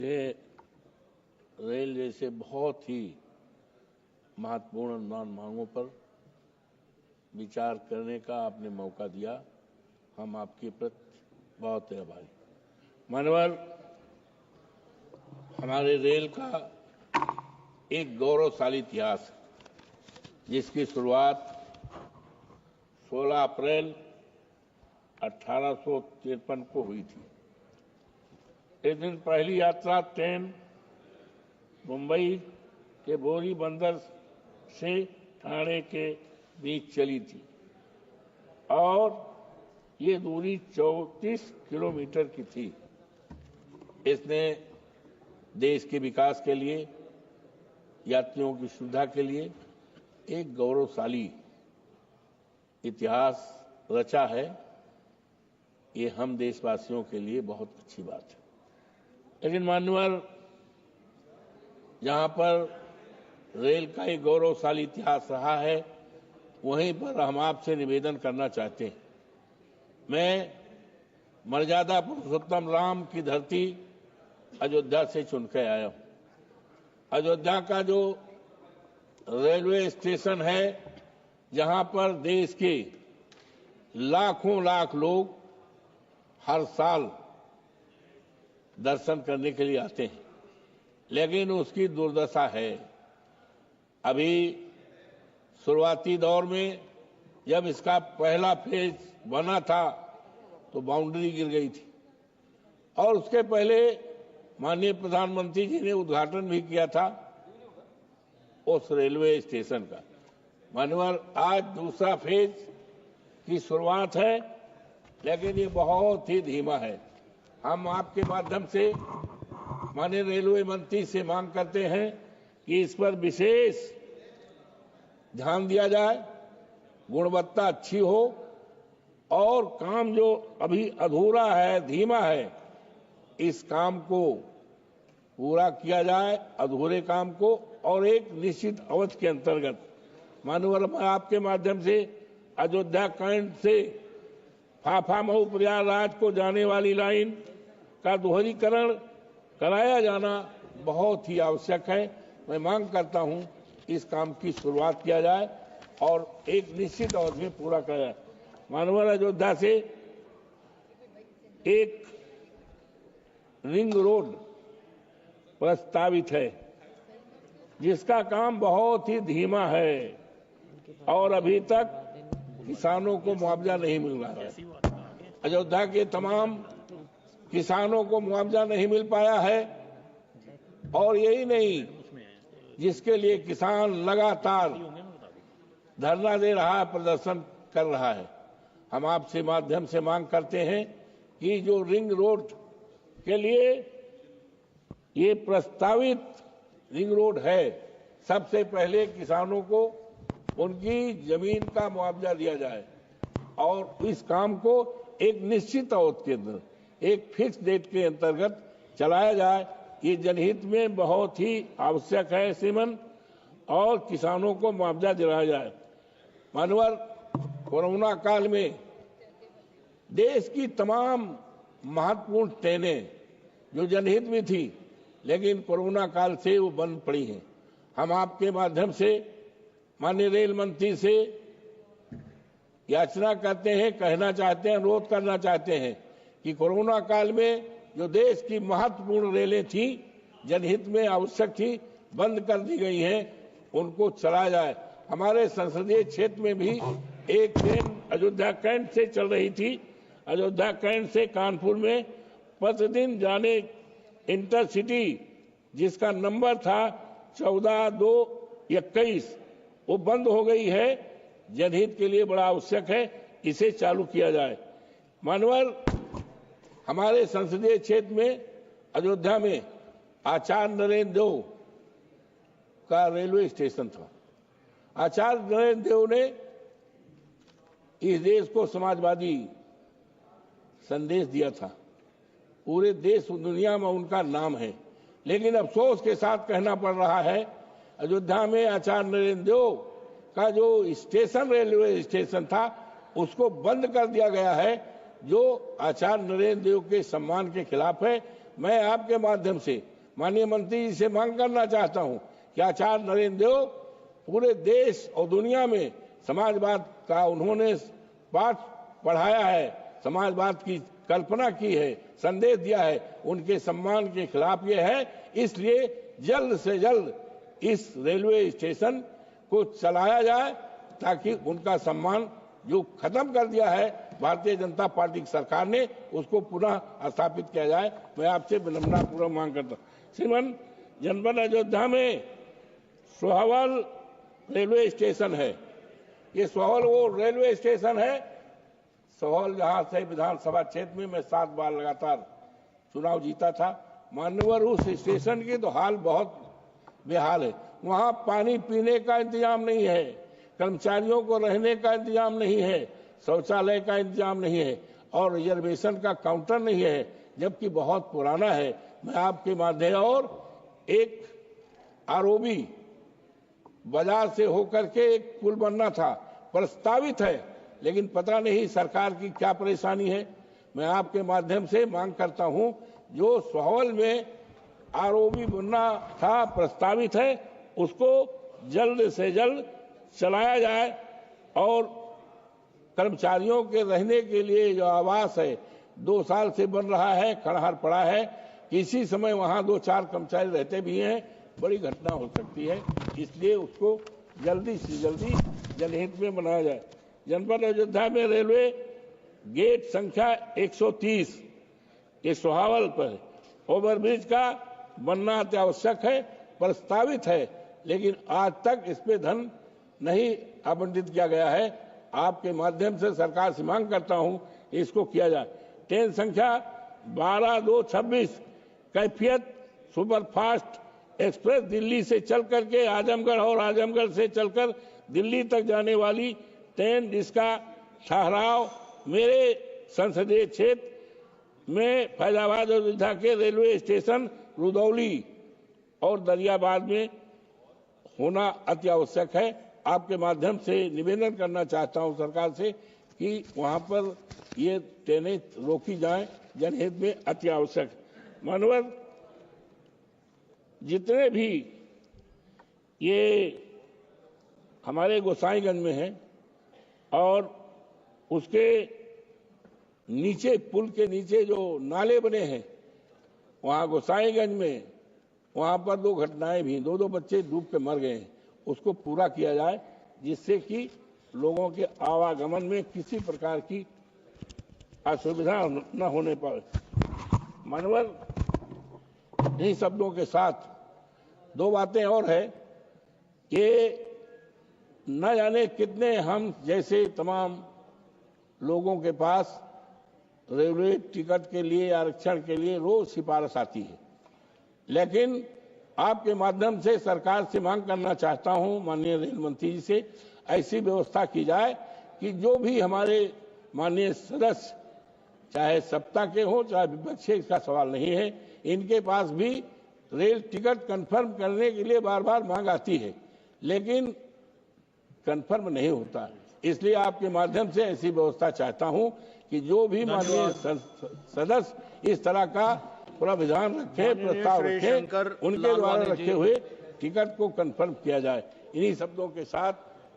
ये रेल जैसे बहुत ही महत्वपूर्ण मांगों पर विचार करने का आपने मौका दिया। हम आपके प्रति बहुत आभारी। मानवर, हमारे रेल का एक गौरवशाली इतिहास है जिसकी शुरुआत 16 अप्रैल 1853 को हुई थी। इस दिन पहली यात्रा ट्रेन मुंबई के बोरी बंदर से ठाणे के बीच चली थी और ये दूरी 34 किलोमीटर की थी। इसने देश के विकास के लिए, यात्रियों की सुविधा के लिए एक गौरवशाली इतिहास रचा है। ये हम देशवासियों के लिए बहुत अच्छी बात है। लेकिन मान्यवर, जहां पर रेल का एक गौरवशाली इतिहास रहा है, वहीं पर हम आपसे निवेदन करना चाहते हैं। मैं मर्यादा पुरुषोत्तम राम की धरती अयोध्या से चुनकर आया हूं। अयोध्या का जो रेलवे स्टेशन है, जहां पर देश के लाखों लाख लोग हर साल दर्शन करने के लिए आते हैं, लेकिन उसकी दुर्दशा है। अभी शुरुआती दौर में जब इसका पहला फेज बना था तो बाउंड्री गिर गई थी और उसके पहले माननीय प्रधानमंत्री जी ने उद्घाटन भी किया था उस रेलवे स्टेशन का। माननीय, आज दूसरा फेज की शुरुआत है, लेकिन ये बहुत ही धीमा है। हम आपके माध्यम से माननीय रेलवे मंत्री से मांग करते हैं कि इस पर विशेष ध्यान दिया जाए, गुणवत्ता अच्छी हो और काम जो अभी अधूरा है, धीमा है, इस काम को पूरा किया जाए, अधूरे काम को, और एक निश्चित अवधि के अंतर्गत। माननीय, मैं आपके माध्यम से अयोध्या कैंट से फाफा मऊ प्रयागराज को जाने वाली लाइन का दोहरीकरण कराया जाना बहुत ही आवश्यक है। मैं मांग करता हूं इस काम की शुरुआत किया जाए और एक निश्चित अवधि में पूरा किया जाए। माननीय, अयोध्या से एक रिंग रोड प्रस्तावित है जिसका काम बहुत ही धीमा है और अभी तक किसानों को मुआवजा नहीं मिल रहा है। अयोध्या के तमाम किसानों को मुआवजा नहीं मिल पाया है और यही नहीं, जिसके लिए किसान लगातार धरना दे रहा है, प्रदर्शन कर रहा है। हम आपसे माध्यम से मांग करते हैं कि जो रिंग रोड के लिए ये प्रस्तावित रिंग रोड है, सबसे पहले किसानों को उनकी जमीन का मुआवजा दिया जाए और इस काम को एक निश्चित अवधि के अंदर, एक फिक्स डेट के अंतर्गत चलाया जाए। ये जनहित में बहुत ही आवश्यक है श्रीमन, और किसानों को मुआवजा दिलाया जाए। मानवर, कोरोना काल में देश की तमाम महत्वपूर्ण ट्रेनें जो जनहित में थी, लेकिन कोरोना काल से वो बंद पड़ी हैं। हम आपके माध्यम से माननीय रेल मंत्री से याचना करते हैं, कहना चाहते हैं, अनुरोध करना चाहते हैं कि कोरोना काल में जो देश की महत्वपूर्ण रेलें थी, जनहित में आवश्यक थी, बंद कर दी गई हैं, उनको चलाया जाए। हमारे संसदीय क्षेत्र में भी एक ट्रेन अयोध्या कैंट से चल रही थी। अयोध्या कैंट से कानपुर में प्रतिदिन जाने इंटरसिटी, जिसका नंबर था 14-2-21, वो बंद हो गई है। जनहित के लिए बड़ा आवश्यक है, इसे चालू किया जाए। मानवर, हमारे संसदीय क्षेत्र में अयोध्या में आचार्य नरेंद्र देव का रेलवे स्टेशन था। आचार्य नरेंद्र देव ने इस देश को समाजवादी संदेश दिया था। पूरे देश दुनिया में उनका नाम है, लेकिन अफसोस के साथ कहना पड़ रहा है, अयोध्या में आचार्य नरेंद्र देव का जो स्टेशन, रेलवे स्टेशन था, उसको बंद कर दिया गया है, जो आचार्य नरेंद्र देव के सम्मान के खिलाफ है। मैं आपके माध्यम से माननीय मंत्री जी से मांग करना चाहता हूं कि आचार्य नरेंद्र देव पूरे देश और दुनिया में समाजवाद का उन्होंने पाठ पढ़ाया है, समाजवाद की कल्पना की है, संदेश दिया है, उनके सम्मान के खिलाफ ये है। इसलिए जल्द से जल्द इस रेलवे स्टेशन को चलाया जाए ताकि उनका सम्मान जो खत्म कर दिया है भारतीय जनता पार्टी की सरकार ने, उसको पुनः स्थापित किया जाए। मैं आपसे विनम्रतापूर्वक मांग करता हूँ। श्रीमान, जनपद अयोध्या में सोहावल रेलवे स्टेशन है। ये सोहावल वो रेलवे स्टेशन है, सोहावल जहां से विधानसभा क्षेत्र में मैं 7 बार लगातार चुनाव जीता था। मान्यवर उस स्टेशन की तो हाल बहुत बेहाल है। वहां पानी पीने का इंतजाम नहीं है, कर्मचारियों को रहने का इंतजाम नहीं है, शौचालय का इंतजाम नहीं है और रिजर्वेशन का काउंटर नहीं है, जबकि बहुत पुराना है। मैं आपके माध्यम और एक आरओबी बाजार से होकर के एक पुल बनना था, प्रस्तावित है, लेकिन पता नहीं सरकार की क्या परेशानी है। मैं आपके माध्यम से मांग करता हूं, जो सोहावल में आरओबी बनना था, प्रस्तावित है, उसको जल्द से जल्द चलाया जाए और कर्मचारियों के रहने के लिए जो आवास है 2 साल से बन रहा है, खंडहर पड़ा है, किसी समय वहां 2-4 कर्मचारी रहते भी हैं, बड़ी घटना हो सकती है। इसलिए उसको जल्दी से जल्दी जनहित में बनाया जाए। जनपद अयोध्या में रेलवे गेट संख्या 130 ये सोहावल पर ओवरब्रिज का बनना अत्यावश्यक है, प्रस्तावित है, लेकिन आज तक इस पे धन नहीं आवंटित किया गया है। आपके माध्यम से सरकार से मांग करता हूं इसको किया जाए। ट्रेन संख्या 12226 कैफियत सुपरफास्ट एक्सप्रेस दिल्ली से चल करके आजमगढ़ और आजमगढ़ से चलकर दिल्ली तक जाने वाली ट्रेन, जिसका ठहराव मेरे संसदीय क्षेत्र में फैजाबाद और अयोध्या के रेलवे स्टेशन रुदौली और दरियाबाद में होना अति आवश्यक है। आपके माध्यम से निवेदन करना चाहता हूं सरकार से कि वहां पर ये ट्रेनें रोकी जाएं, जनहित में अति आवश्यक। मानवर, जितने भी ये हमारे गोसाईगंज में है और उसके नीचे, पुल के नीचे जो नाले बने हैं, वहां गोसाईगंज में वहां पर 2 घटनाएं भी, 2 बच्चे डूब के मर गए हैं, उसको पूरा किया जाए जिससे कि लोगों के आवागमन में किसी प्रकार की असुविधा न होने पाए। मानवर, इन्हीं शब्दों के साथ 2 बातें और है कि न जाने कितने हम जैसे तमाम लोगों के पास रेलवे टिकट के लिए, आरक्षण के लिए रोज सिफारिश आती है, लेकिन आपके माध्यम से सरकार से मांग करना चाहता हूं माननीय रेल मंत्री जी से, ऐसी व्यवस्था की जाए कि जो भी हमारे माननीय सदस्य, चाहे सत्ता के हो चाहे विपक्षी, इसका सवाल नहीं है, इनके पास भी रेल टिकट कंफर्म करने के लिए बार बार मांग आती है, लेकिन कंफर्म नहीं होता। इसलिए आपके माध्यम से ऐसी व्यवस्था चाहता हूं कि जो भी माननीय सदस्य इस तरह का प्रावधान रखे, प्रस्ताव रखे, उनके द्वारा रखे हुए टिकट को कंफर्म किया जाए। इन्हीं शब्दों के साथ